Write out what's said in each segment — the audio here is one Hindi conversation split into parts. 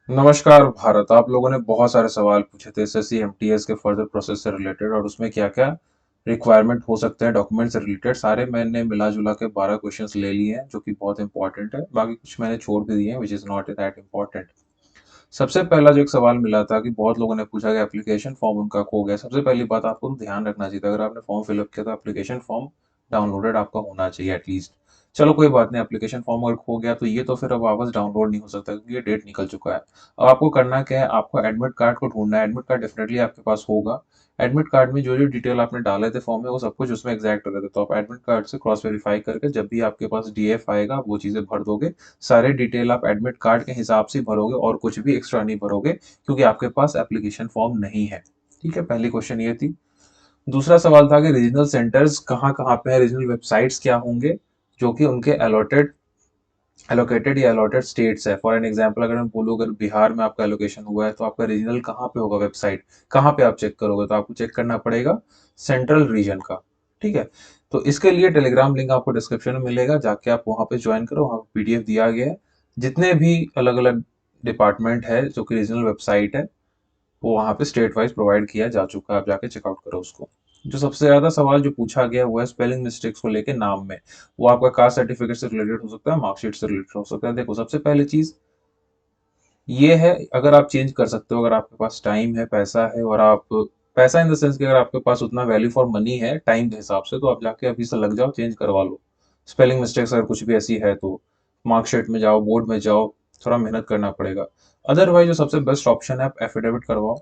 नमस्कार भारत। आप लोगों ने बहुत सारे सवाल पूछे थे एसएससी एमटीएस के फर्दर प्रोसेस से रिलेटेड और उसमें क्या क्या रिक्वायरमेंट हो सकते हैं डॉक्यूमेंट से रिलेटेड। सारे मैंने मिला जुला के 12 क्वेश्चंस ले लिए हैं जो कि बहुत इंपॉर्टेंट है। बाकी कुछ मैंने छोड़ भी दिए हैं which is not that important. सबसे पहला जो एक सवाल मिला था कि बहुत लोगों ने पूछा कि एप्लीकेशन फॉर्म उनका खो गया। सबसे पहली बात आपको तो ध्यान रखना चाहिए था, अगर आपने फॉर्म फिलअप किया तो एप्लीकेशन फॉर्म डाउनलोडेड आपका होना चाहिए एटलीस्ट। चलो कोई बात नहीं, एप्लीकेशन फॉर्म अगर खो गया तो ये तो फिर अब वापस डाउनलोड नहीं हो सकता क्योंकि ये डेट निकल चुका है। अब आपको करना क्या है, आपको एडमिट कार्ड को ढूंढना है। एडमिट कार्ड डेफिनेटली आपके पास होगा। एडमिट कार्ड में जो जो डिटेल आपने डाले थे फॉर्म में वो सब कुछ उसमें एग्जैक्ट रहता है, तो आप एडमिट कार्ड से क्रॉस वेरीफाई करके जब भी आपके पास डीएफ आएगा आप वो चीज़ें भर दोगे। सारे डिटेल आप एडमिट कार्ड के हिसाब से भरोगे और कुछ भी एक्स्ट्रा नहीं भरोगे क्योंकि आपके पास एप्लीकेशन फॉर्म नहीं है। ठीक है, पहली क्वेश्चन ये थी। दूसरा सवाल था कि रीजनल सेंटर्स कहाँ कहाँ पे है, रीजनल वेबसाइट्स क्या होंगे जो कि उनके अलॉटेड एलोकेटेड या अलॉटेड स्टेट्स है। फॉर एन एग्जांपल अगर मैं बोलूँ अगर बिहार में आपका एलोकेशन हुआ है तो आपका रीजनल कहाँ पे होगा, वेबसाइट कहाँ पे आप चेक करोगे, तो आपको चेक करना पड़ेगा सेंट्रल रीजन का। ठीक है, तो इसके लिए टेलीग्राम लिंक आपको डिस्क्रिप्शन में मिलेगा, जाके आप वहाँ पे ज्वाइन करो। वहाँ पे पीडीएफ दिया गया है, जितने भी अलग अलग डिपार्टमेंट है जो कि रीजनल वेबसाइट है वो वहाँ पे स्टेट वाइज प्रोवाइड किया जा चुका है, आप जाके चेकआउट करो उसको। जो सबसे ज्यादा सवाल जो पूछा गया वो है स्पेलिंग मिस्टेक्स को लेके नाम में। वो आपका कास्ट सर्टिफिकेट से रिलेटेड हो सकता है, मार्कशीट से रिलेटेड हो सकता है। देखो सबसे पहली चीज ये है, अगर आप चेंज कर सकते हो, अगर आपके पास टाइम है, पैसा है, और आप पैसा इन द सेंस कि अगर आपके पास उतना वैल्यू फॉर मनी है टाइम के हिसाब से, तो आप जाके अभी से लग जाओ, चेंज करवा लो। स्पेलिंग मिस्टेक्स अगर कुछ भी ऐसी है तो मार्कशीट में जाओ, बोर्ड में जाओ, थोड़ा मेहनत करना पड़ेगा। अदरवाइज जो सबसे बेस्ट ऑप्शन है, आप एफिडेविट करवाओ।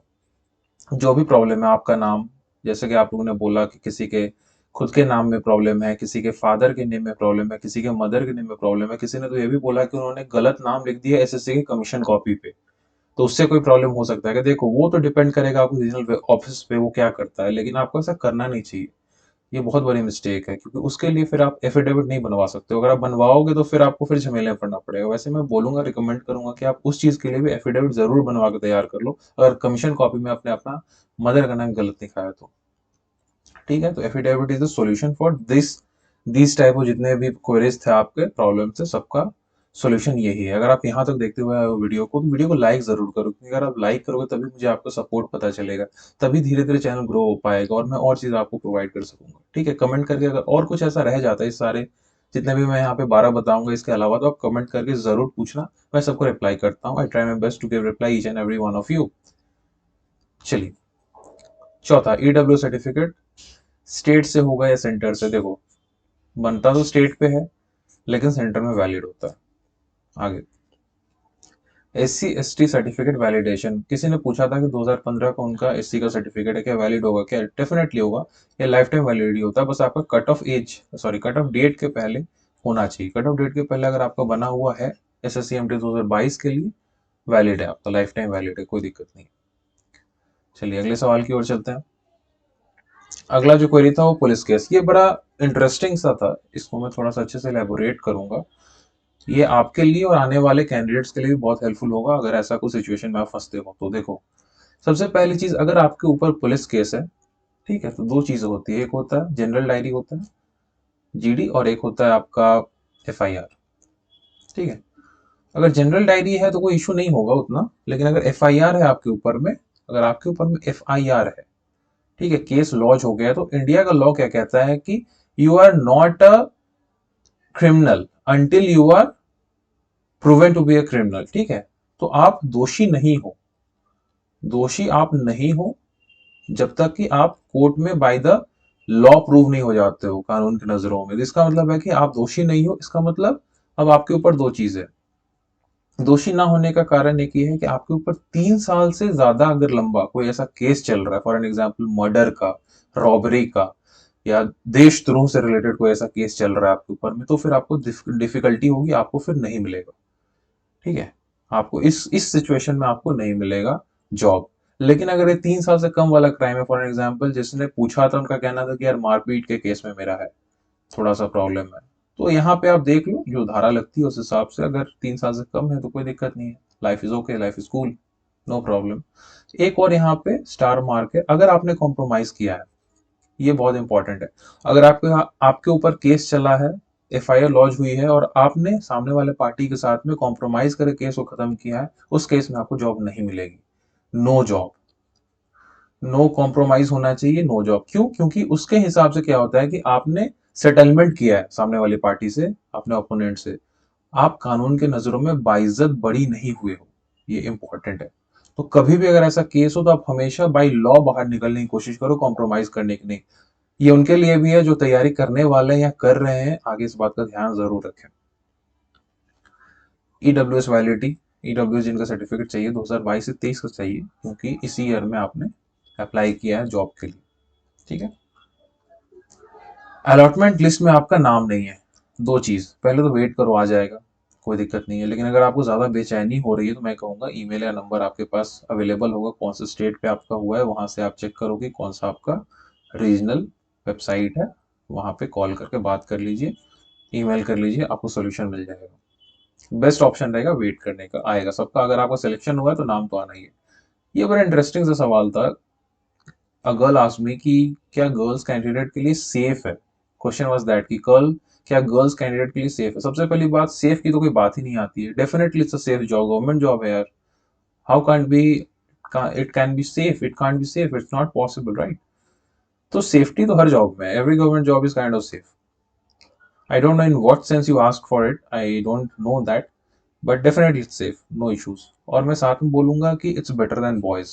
जो भी प्रॉब्लम है आपका नाम, जैसे कि आप लोगों ने बोला कि किसी के खुद के नाम में प्रॉब्लम है, किसी के फादर के नेम में प्रॉब्लम है, किसी के मदर के नेम में प्रॉब्लम है, किसी ने तो ये भी बोला कि उन्होंने गलत नाम लिख दिया एसएससी की कमीशन कॉपी पे, तो उससे कोई प्रॉब्लम हो सकता है। कि देखो वो तो डिपेंड करेगा आपको रीजनल ऑफिस पे वो क्या करता है, लेकिन आपको ऐसा करना नहीं चाहिए। ये बहुत बड़ी मिस्टेक है क्योंकि उसके लिए फिर आप एफिडेविट नहीं बनवा सकते हो। अगर आप बनवाओगे तो फिर आपको फिर झमेले में पड़ना पड़ेगा। वैसे मैं बोलूंगा, रिकमेंड करूंगा कि आप उस चीज के लिए भी एफिडेविट जरूर बनवा के तैयार कर लो, अगर कमीशन कॉपी में आपने अपना मदर का नाम गलत लिखा है तो। ठीक है, तो affidavit is the solution for this type of जितने भी क्वेरीज थे आपके प्रॉब्लम से, सबका सॉल्यूशन यही है। अगर आप यहाँ तक देखते हुए आए हो वीडियो को तो वीडियो को लाइक जरूर करो, क्योंकि अगर आप लाइक करोगे तभी मुझे आपका सपोर्ट पता चलेगा, तभी धीरे धीरे चैनल ग्रो हो पाएगा और मैं और चीज आपको प्रोवाइड कर सकूंगा। ठीक है, कमेंट करके अगर और कुछ ऐसा रह जाता है, इस सारे जितने भी मैं यहाँ पे 12 बताऊंगा इसके अलावा, तो आप कमेंट करके जरूर पूछना, मैं सबको रिप्लाई करता हूँ। I try my best to give reply each and every one of you. चलिए, चौथा, ईडब्ल्यू सर्टिफिकेट स्टेट से होगा या सेंटर से। देखो बनता तो स्टेट पे है लेकिन सेंटर में वैलिड होता है। आगे, एससी एसटी सर्टिफिकेट वैलिडेशन। किसी ने पूछा था कि 2015 का उनका एससी का सर्टिफिकेट है, क्या वैलिड होगा, क्या डेफिनेटली होगा। ये लाइफ टाइम वैलिडिटी होता है, बस आपका cut off age, sorry cut off date के पहले होना चाहिए। कट ऑफ डेट के पहले अगर आपका बना हुआ है एसएससी एमटी 2022 के लिए, वैलिड है आपका, लाइफ टाइम वैलिड है, कोई दिक्कत नहीं। चलिए अगले सवाल की ओर चलते हैं। अगला जो क्वेरी था वो पुलिस केस। ये बड़ा इंटरेस्टिंग सा था, इसको मैं थोड़ा सा अच्छे से एलेबोरेट करूंगा। ये आपके लिए और आने वाले कैंडिडेट्स के लिए भी बहुत हेल्पफुल होगा अगर ऐसा कोई सिचुएशन में आप फंसते हो तो। देखो सबसे पहली चीज, अगर आपके ऊपर पुलिस केस है, ठीक है, तो दो चीजें होती है, एक होता है जनरल डायरी होता है जीडी, और एक होता है आपका एफआईआर। ठीक है, अगर जनरल डायरी है तो कोई इशू नहीं होगा उतना, लेकिन अगर एफआईआर है आपके ऊपर में, अगर आपके ऊपर में एफआईआर है, ठीक है, केस लॉन्च हो गया, तो इंडिया का लॉ क्या कहता है कि you are not a criminal until you are proven to be a criminal. ठीक है, तो आप दोषी नहीं हो, दोषी आप नहीं हो जब तक कि आप कोर्ट में बाय द लॉ प्रूव नहीं हो जाते हो कानून की नजरों में। तो इसका मतलब है कि आप दोषी नहीं हो, इसका मतलब अब आपके ऊपर दो चीज है। दोषी ना होने का कारण एक ये है कि आपके ऊपर 3 साल से ज्यादा अगर लंबा कोई ऐसा केस चल रहा है, फॉर एन एग्जाम्पल मर्डर का, रॉबरी का, या देशद्रोह से रिलेटेड कोई ऐसा केस चल रहा है आपके ऊपर में, तो फिर आपको डिफिकल्टी होगी, आपको फिर नहीं मिलेगा। ठीक है, आपको इस सिचुएशन में आपको नहीं मिलेगा जॉब। लेकिन अगर ये 3 साल से कम वाला क्राइम है, फॉर एग्जाम्पल जिसने पूछा था उनका कहना था कि यार मारपीट के केस में मेरा है थोड़ा सा प्रॉब्लम है, तो यहाँ पे आप देख लो जो धारा लगती है उस हिसाब से, अगर 3 साल से कम है तो कोई दिक्कत नहीं है, life is okay, life is cool, no problem. एक और यहाँ पे स्टार मार्क है, अगर आपने कॉम्प्रोमाइज किया है, ये बहुत इंपॉर्टेंट है। अगर आपके आपके ऊपर केस चला है FIR लॉन्च हुई है और आपने सामने वाले पार्टी के साथ में कॉम्प्रोमाइज करके केस को खत्म किया है, उस केस में आपको जॉब नहीं मिलेगी। नो जॉब, नो कॉम्प्रोमाइज होना चाहिए, नो जॉब। क्यों? क्योंकि उसके हिसाब से क्या होता है कि आपने सेटलमेंट किया है सामने वाली पार्टी से, अपने ओपोनेंट से, आप कानून के नजरों में बाइज्जत बरी नहीं हुए हो। ये इंपॉर्टेंट है। तो कभी भी अगर ऐसा केस हो तो आप हमेशा बाई लॉ बाहर निकलने की कोशिश करो, कॉम्प्रोमाइज करने की नहीं। ये उनके लिए भी है जो तैयारी करने वाले हैं या कर रहे हैं, आगे इस बात का ध्यान जरूर रखें। EWS वैलिडिटी, EWS जिनका सर्टिफिकेट चाहिए 2022 से 23 का चाहिए, क्योंकि इसी ईयर में आपने अप्लाई किया है जॉब के लिए। ठीक है। अलॉटमेंट लिस्ट में आपका नाम नहीं है, दो चीज, पहले तो वेट करो, आ जाएगा, कोई दिक्कत नहीं है। लेकिन अगर आपको ज्यादा बेचैनी हो रही है तो मैं कहूंगा ईमेल या नंबर आपके पास अवेलेबल होगा, कौन से स्टेट पे आपका हुआ है, वहां से आप चेक करो कि कौन सा आपका रीजनल वेबसाइट है, वहां पे कॉल करके बात कर लीजिए, ईमेल कर लीजिए, आपको सोल्यूशन मिल जाएगा। बेस्ट ऑप्शन रहेगा वेट करने का, आएगा सबका। अगर आपका सिलेक्शन हुआ है तो नाम तो आना ही है। ये बड़ा इंटरेस्टिंग सा सवाल था। अ गर्ल आस्क्ड मी कि क्या गर्ल्स कैंडिडेट के लिए सेफ है, क्वेश्चन वाज दैट कि गर्ल, क्या गर्ल्स कैंडिडेट के लिए सेफ है। सबसे पहली बात, सेफ की तो कोई बात ही नहीं आती है। Definitely it's a safe job, government job है यार। How can be, it can be safe, it can't be safe, it's not possible, right. तो सेफ्टी तो हर जॉब में है, every government job is kind of safe. I don't know in what sense you ask for it, I don't know that, but definitely it's safe, no issues. और मैं साथ में बोलूंगा कि इट्स बेटर देन बॉयज।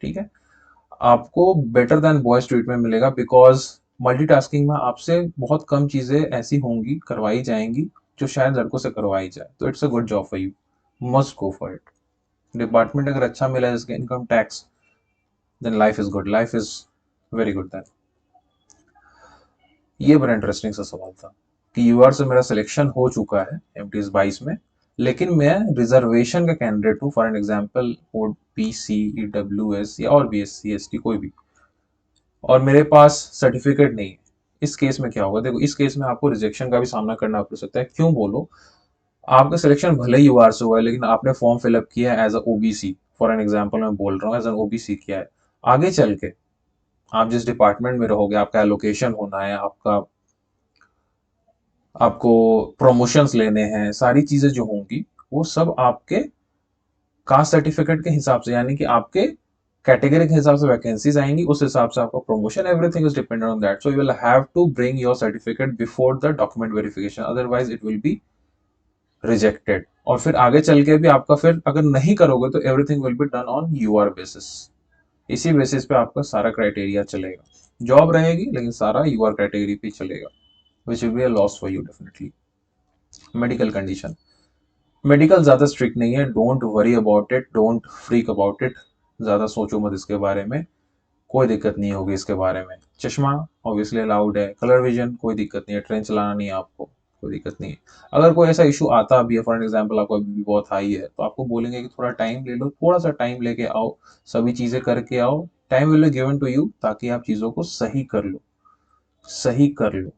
ठीक है, आपको बेटर देन बॉयज ट्रीटमेंट मिलेगा, बिकॉज मल्टीटास्किंग में आपसे बहुत कम चीजें ऐसी होंगी, करवाई जाएंगी, जो शायद लड़कों से करवाई जाए। तो it's a good job for you, must go for it. Department अगर अच्छा मिला है इसके income tax, then life is good, life is very good then. ये बड़ा इंटरेस्टिंग सा सवाल था कि यूआर से मेरा सिलेक्शन हो चुका है MTS 22 में, लेकिन मैं रिजर्वेशन का कैंडिडेट हूँ, for an example OBC, EWS या और भी SC ST कोई भी, और मेरे पास सर्टिफिकेट नहीं है। इस केस में क्या होगा? देखो, इस केस में आपको रिजेक्शन का भी सामना करना पड़ सकता है। क्यों बोलो? आपका सिलेक्शन भले ही यूआर से हुआ है, लेकिन आपने फॉर्म फिलअप किया है as a OBC, for an example मैं बोल रहा हूँ, एज एन OBC किया है। आगे चल के आप जिस डिपार्टमेंट में रहोगे, आपका एलोकेशन होना है, आपको प्रमोशंस लेने हैं, सारी चीजें जो होंगी वो सब आपके कास्ट सर्टिफिकेट के हिसाब से, यानी कि आपके कैटेगरी के हिसाब से वैकेंसीज आएंगी, उस हिसाब से आपका promotion, everything is dependent on that. So you will have to bring your certificate before the document verification, otherwise it will be rejected. और फिर आगे चल के भी आपका, फिर अगर नहीं करोगे तो everything will be done on your basis. इसी बेसिस पे आपका सारा क्राइटेरिया चलेगा, जॉब रहेगी लेकिन सारा यूआर क्राइटेरिया पे चलेगा, which will be a loss for you definitely. Medical condition, medical ज़्यादा स्ट्रिक्ट नहीं है, don't worry about it, don't freak about it, ज़्यादा सोचो मत इसके बारे में, कोई दिक्कत नहीं होगी इसके बारे में। चश्मा ऑब्वियसली अलाउड है, कलर विजन कोई दिक्कत नहीं है, ट्रेन चलाना नहीं है आपको, कोई दिक्कत नहीं है। अगर कोई ऐसा इशू आता भी है, फॉर एग्जाम्पल आपको अभी भी बहुत हाई है, तो आपको बोलेंगे कि थोड़ा टाइम ले लो, थोड़ा सा टाइम लेके आओ, सभी चीज़ें करके आओ, time will be given to you, ताकि आप चीज़ों को सही कर लो, सही कर लो।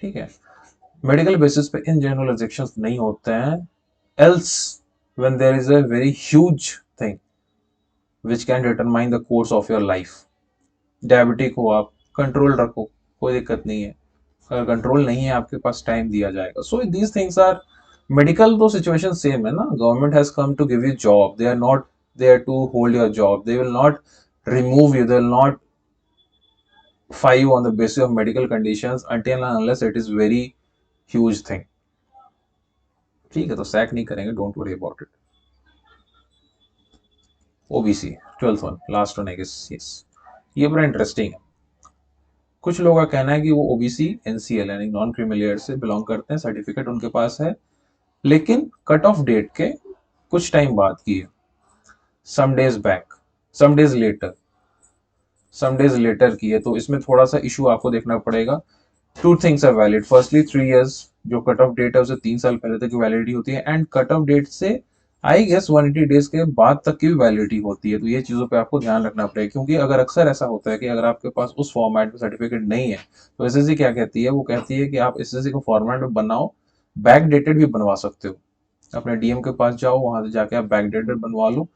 ठीक है, मेडिकल बेसिस पे इन जनरल रिजेक्शंस नहीं होते हैं, else when there is a very huge thing which can determine the course of your life। Diabetic हो आप, कंट्रोल रखो, कोई दिक्कत नहीं है। अगर कंट्रोल नहीं है आपके पास, टाइम दिया जाएगा। So these things are, medical तो सिचुएशन सेम है ना, government has come to give you job, they are not there to hold your job, they will not remove you, they will not fire you on the basis of medical conditions until and unless it is very huge thing। ठीक है, तो सैक नहीं करेंगे, don't worry about it. OBC 12th one, last one I guess, yes. ये बड़ा इंटरेस्टिंग है। कुछ लोगों का कहना है कि वो OBC NCL यानी नॉन क्रीमी से बिलोंग करते हैं, सर्टिफिकेट उनके पास है, लेकिन कट ऑफ डेट के कुछ टाइम बाद की है, some days back, some days later, some days later की है। तो इसमें थोड़ा सा इशू आपको देखना पड़ेगा। Two things are valid, firstly 3 years, जो कट ऑफ डेट है उसे 3 साल पहले तक की वैलिडिटी होती है, एंड कट ऑफ डेट से आई गेस 180 डेज के बाद तक की भी वैलिडिटी होती है। तो ये चीजों पे आपको ध्यान रखना पड़ेगा, क्योंकि अगर अक्सर ऐसा होता है कि अगर आपके पास उस फॉर्मेट में सर्टिफिकेट नहीं है, तो एसएससी क्या कहती है, वो कहती है कि आप एसएससी को फॉर्मेट में बनाओ, बैक डेटेड भी बनवा सकते हो, अपने डीएम के पास जाओ, वहां से जाके आप बैक डेटेड बनवा लो,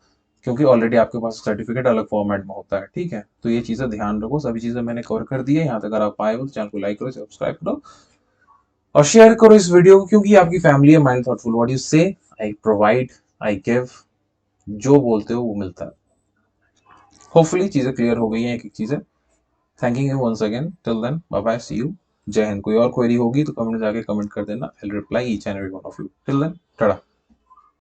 क्योंकि ऑलरेडी आपके पास सर्टिफिकेट अलग फॉर्मेट में होता है। ठीक है, तो ये चीजें ध्यान रखो, सभी चीजें मैंने कवर कर दी है। यहाँ तक अगर आप आए हो तो चैनल को लाइक करो, सब्सक्राइब करो, और शेयर करो इस वीडियो को, क्योंकि आपकी फैमिली है माइंड थॉटफुल। व्हाट यू से, आई प्रोवाइड, आई गिव, जो बोलते हो वो मिलता है। होपफुली चीजें क्लियर हो गई हैं, एक एक चीजें। Thanking you once again, till then bye bye, see you, जय हिंद। कोई और क्वेरी होगी तो कमेंट में जाके कमेंट कर देना, I will reply each and every one of you. Till then Tata.